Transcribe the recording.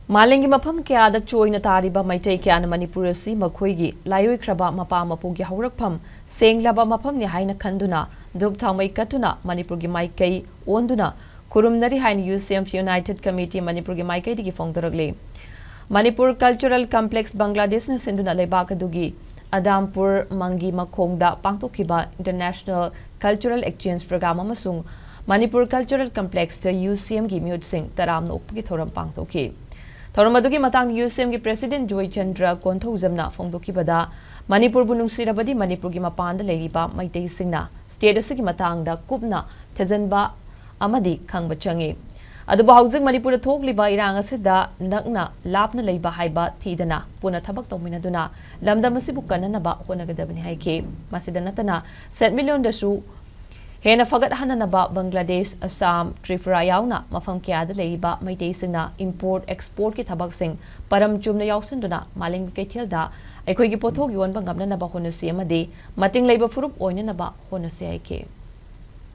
Malengi mapham kayada choina tariba meitei kayana Manipur si makhoigi hourakpham mapa mapugi hourakpham seenglaba mapham ni haina khanduna dhuup-thaomei kattuna Manipur gi maikei onduna khurumnari haina UCM United Committee Manipur gi maikei digi fongdaragle Manipur Cultural Complex Bangladesh na sinduna lebak adugi Adampur mangi makhongda pangtokhiba International Cultural Exchange Program amasung Manipur Cultural Complex ta UCM gi miut sing taram no upgi thoram pangtokhi Thoramadugi matang UCM gi President Joy Chandra Konthouzamna Fongdokibada Manipur bunungsirabadi Manipur gi mapanda leiriba meitei singna state asigi matangda kupna thejanba amadi khangba changi aduba housing Manipur thokliba irang asida nakna lapna leiba haiba thidana puna thabak tawminaduna lamdam asibu kananaba honagadabani haike masida natana set million dasu Hena fagat hananaba Bangladesh, Assam, Tripura yauna mafam kayada leiba meitei singna import export ki thabak sing param chumna yausinduna Malem keithelda aikhoigi pothok yonba ngamna naba honasi amade mating leiba furup oina naba honasi aike